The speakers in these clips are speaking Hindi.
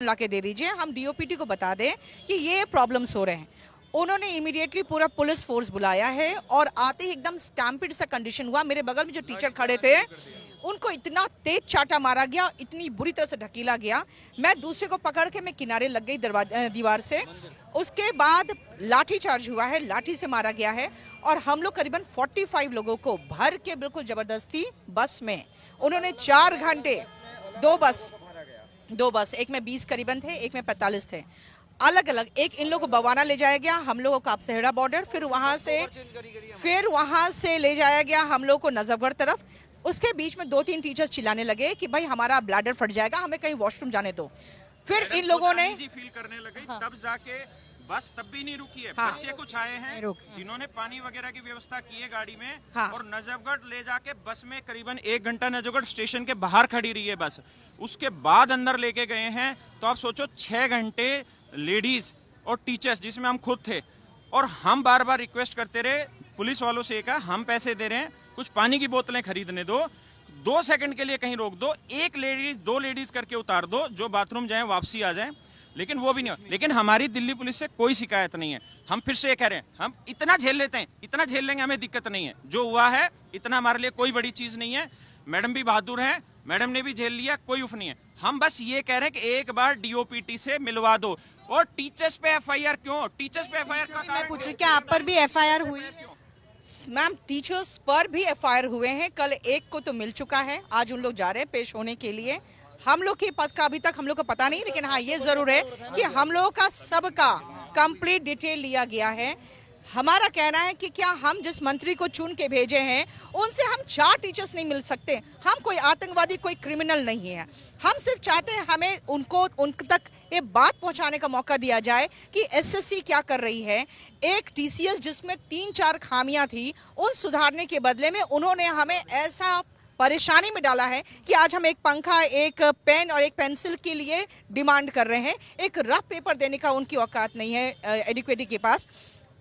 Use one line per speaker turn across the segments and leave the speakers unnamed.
ला के दे दीजिए, हम डीओपीटी को बता दें कि ये प्रॉब्लम्स हो रहे हैं। उन्होंने इमीडिएटली पूरा पुलिस फोर्स बुलाया है और आते ही एकदम स्टैम्पिड सा कंडीशन हुआ। मेरे बगल में जो टीचर खड़े थे उनको इतना तेज चाटा मारा गया, इतनी बुरी तरह से ढकेला गया, मैं दूसरे को पकड़ के मैं किनारे लग गई दीवार से। उसके बाद लाठी चार्ज हुआ है, लाठी से मारा गया है और हम लोग करीबन 45 लोगों को भर के बिल्कुल जबरदस्ती बस में उन्होंने 4 घंटे, दो बस, एक में 20 करीबन थे, एक में 45 थे, अलग अलग। एक इन लोगों को बवाना ले जाया गया, हम लोगों को आपसेहड़ा बॉर्डर, फिर वहां से ले जाया गया हम लोग को नजफगढ़ तरफ। उसके बीच में 2-3 टीचर्स चिल्लाने लगे कि भाई हमारा ब्लैडर फट जाएगा, हमें कहीं वॉशरूम जाने दो। फिर इन लोगों ने
फील करने लगे, तब जाके बस तब भी नहीं रुकी है। बच्चे कुछ आए हैं जिन्होंने पानी वगैरह की व्यवस्था की है गाड़ी में, और नजफगढ़ ले जाके बस में करीबन 1 घंटा नजफगढ़ स्टेशन के बाहर खड़ी रही है बस। उसके बाद अंदर लेके गए हैं। तो आप सोचो 6 घंटे लेडीज और टीचर्स जिसमें हम खुद थे, और हम बार बार रिक्वेस्ट करते रहे पुलिस वालों से, कहा हम पैसे दे रहे हैं, कुछ पानी की बोतलें खरीदने दो, 2 सेकंड के लिए कहीं रोक दो, 1 लेडीज 2 लेडीज करके उतार दो, जो बाथरूम जाए वापसी आ जाए। लेकिन वो भी नहीं। लेकिन हमारी दिल्ली पुलिस से कोई शिकायत नहीं है। हम फिर से ये कह रहे हैं, हम इतना झेल लेते हैं, इतना झेल लेंगे, हमें दिक्कत नहीं है। जो हुआ है इतना हमारे लिए कोई बड़ी चीज नहीं है। मैडम भी बहादुर हैं, मैडम ने भी झेल लिया, कोई उफ नहीं है। हम बस ये कह रहे हैं कि एक बार डीओपीटी से मिलवा दो। और टीचर्स पे एफआईआर क्यों? टीचर्स पे एफआईआर का
मैं पूछ रही, क्या आप पर भी एफआईआर हुई?
मैम, टीचर्स पर भी एफआईआर हुए हैं। कल एक को तो मिल चुका है, आज उन लोग जा रहे हैं पेश होने के लिए। हम लोग के पद का अभी तक हम लोग को पता नहीं, लेकिन हाँ ये जरूर है कि हम लोगों का सबका कंप्लीट डिटेल लिया गया है। हमारा कहना है कि क्या हम जिस मंत्री को चुन के भेजे हैं उनसे हम 4 टीचर्स नहीं मिल सकते? हम कोई आतंकवादी, कोई क्रिमिनल नहीं है। हम सिर्फ चाहते हैं हमें उन तक ये बात पहुंचाने का मौका दिया जाए कि एसएससी क्या कर रही है। एक टीसीएस जिसमें 3-4 खामियां थी, उन सुधारने के बदले में उन्होंने हमें ऐसा परेशानी में डाला है कि आज हम एक पंखा, एक पेन और एक पेंसिल के लिए डिमांड कर रहे हैं। एक रफ पेपर देने का उनकी औकात नहीं है एडिक्वेटी के पास।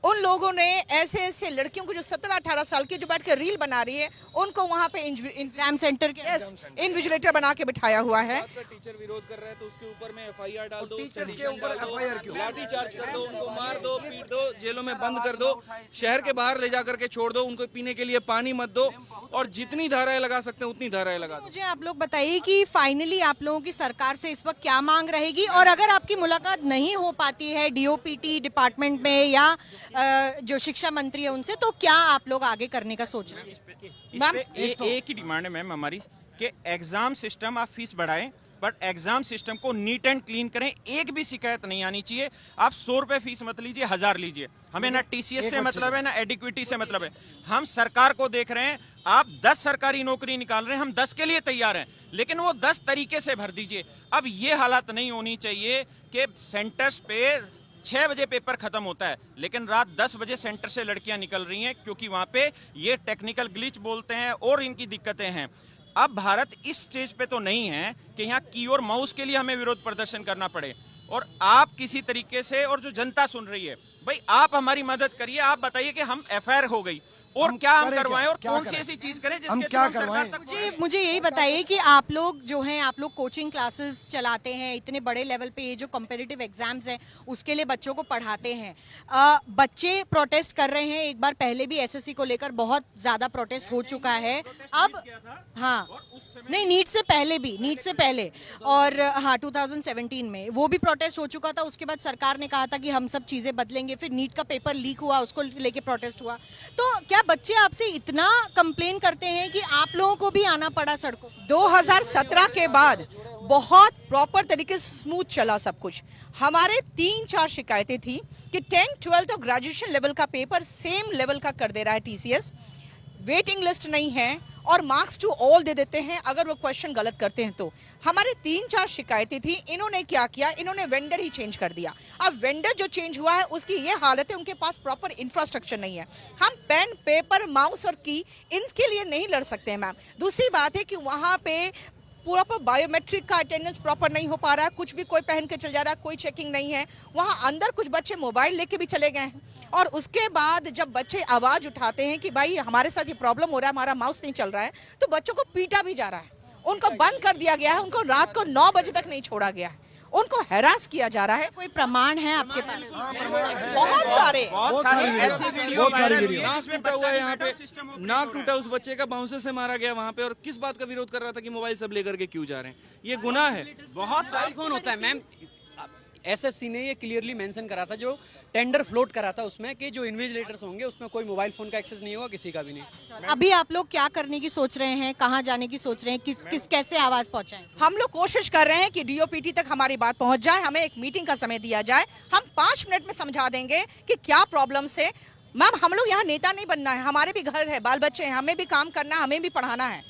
उन लोगों ने ऐसे लड़कियों को जो 17-18 साल की जो बैठ कर रील बना रही है, उनको वहां पे एग्जाम सेंटर के इन्विजिलेटर बना के बिठाया हुआ है।
टीचर विरोध कर रहे हैं तो उसके ऊपर में एफआईआर डाल दो, टीचर्स के ऊपर एफआईआर क्यों? लाठी चार्ज कर दो, उनको मार दो, पीट दो, जेलों में बंद कर दो, शहर के बाहर ले जाकर के छोड़ दो, उनको पीने के लिए पानी मत दो, और जितनी धाराएं लगा सकते हैं उतनी धाराएं लगा दो।
मुझे आप लोग बताइए कि फाइनली आप लोगों की सरकार से इस वक्त क्या मांग रहेगी, और अगर आपकी मुलाकात नहीं हो पाती है डीओपीटी डिपार्टमेंट में या जो शिक्षा मंत्री है उनसे, तो क्या आप लोग आगे करने का सोच रहे हैं?
मैम, एक ही डिमांड है मैम हमारी कि एग्जाम सिस्टम आप फीस बढ़ाएं, बट एग्जाम सिस्टम को नीट एंड क्लीन करें। एक भी शिकायत नहीं आनी चाहिए। आप 100 रुपए फीस मत लीजिए, 1000 लीजिए। हमें ना टीसीएस से मतलब है, ना एडिक्विटी से मतलब है। हम सरकार को देख रहे हैं, आप 10 सरकारी नौकरी निकाल रहे हैं, हम 10 के लिए तैयार हैं, लेकिन वो 10 तरीके से भर दीजिए। अब ये हालत नहीं होनी चाहिए कि सेंटर्स पे 6 बजे पेपर खत्म होता है, लेकिन रात 10 बजे सेंटर से लड़कियां निकल रही हैं, क्योंकि वहां पे ये टेक्निकल ग्लिच बोलते हैं और इनकी दिक्कतें हैं। अब भारत इस स्टेज पे तो नहीं है कि यहाँ की और माउस के लिए हमें विरोध प्रदर्शन करना पड़े। और आप किसी तरीके से, और जो जनता सुन रही है, भाई आप हमारी मदद करिए। आप बताइए कि हम एफआईआर हो गई और क्या हम करवाएं, और कौन सी ऐसी चीज करें जिसके
क्या
हम सरकार तक
मुझे यही बताइए कि आप लोग जो हैं, आप लोग कोचिंग क्लासेस चलाते हैं, इतने बड़े लेवल पे ये जो कॉम्पिटिटिव एग्जाम्स हैं उसके लिए बच्चों को पढ़ाते हैं। बच्चे प्रोटेस्ट कर रहे हैं। एक बार पहले भी एसएससी को लेकर बहुत ज्यादा प्रोटेस्ट हो चुका है। अब हाँ, नहीं, नीट से पहले और हाँ 2017 में वो भी प्रोटेस्ट हो चुका था। उसके बाद सरकार ने कहा था कि हम सब चीजें बदलेंगे। फिर नीट का पेपर लीक हुआ, उसको लेके प्रोटेस्ट हुआ। तो क्या बच्चे आपसे इतना कंप्लेन करते हैं कि आप लोगों को भी आना पड़ा सड़कों?
2017 के बाद बहुत प्रॉपर तरीके से स्मूथ चला सब कुछ। हमारे 3-4 शिकायतें थी कि 10th 12th और ग्रेजुएशन लेवल का पेपर सेम लेवल का कर दे रहा है टीसीएस, वेटिंग लिस्ट नहीं है और मार्क्स टू ऑल दे देते हैं अगर वो क्वेश्चन गलत करते हैं तो। हमारे 3-4 शिकायतें थी। इन्होंने क्या किया, इन्होंने वेंडर ही चेंज कर दिया। अब वेंडर जो चेंज हुआ है उसकी ये हालत है, उनके पास प्रॉपर इंफ्रास्ट्रक्चर नहीं है। हम पेन, पेपर, माउस और की इनके लिए नहीं लड़ सकते हैं मैम। दूसरी बात है कि वहाँ पे पूरा पर बायोमेट्रिक का अटेंडेंस प्रॉपर नहीं हो पा रहा है। कुछ भी कोई पहन के चल जा रहा है, कोई चेकिंग नहीं है। वहाँ अंदर कुछ बच्चे मोबाइल लेके भी चले गए हैं। और उसके बाद जब बच्चे आवाज़ उठाते हैं कि भाई हमारे साथ ये प्रॉब्लम हो रहा है, हमारा माउस नहीं चल रहा है, तो बच्चों को पीटा भी जा रहा है, उनको बंद कर दिया गया है, उनको रात को 9 बजे तक नहीं छोड़ा गया है। उनको हैरास किया जा रहा है।
कोई प्रमाण है आपके पास?
बहुत सारे
ऐसी वीडियो वायरल हुई है
नाक
जिसमें
टूटा हुआ
बच्चा
है यहाँ
मेंटल सिस्टम
पे,
ऑपरेट
नाक
हो रहा
टूटा, उस बच्चे का बाउंसर से मारा गया वहाँ पे, और किस बात का विरोध कर रहा था कि मोबाइल सब लेकर के क्यों जा रहे हैं? ये गुनाह है।
बहुत सारी
फोन होता है मैम। एसएससी ने ये क्लियरली मेंशन करा था, जो टेंडर फ्लोट करा था उसमें, कि जो इन्विजिलेटर्स होंगे उसमें कोई मोबाइल फोन का एक्सेस नहीं होगा, किसी का भी नहीं।
अभी आप लोग क्या करने की सोच रहे हैं, कहाँ जाने की सोच रहे हैं, किस कैसे आवाज पहुंचाएं?
हम लोग कोशिश कर रहे हैं कि डीओपीटी तक हमारी बात पहुंच जाए, हमें एक मीटिंग का समय दिया जाए, हम 5 मिनट में समझा देंगे कि क्या प्रॉब्लम्स है। मैम हम लोग यहाँ नेता नहीं बनना है, हमारे भी घर है, बाल बच्चे हैं, हमें भी काम करना है, हमें भी पढ़ाना है।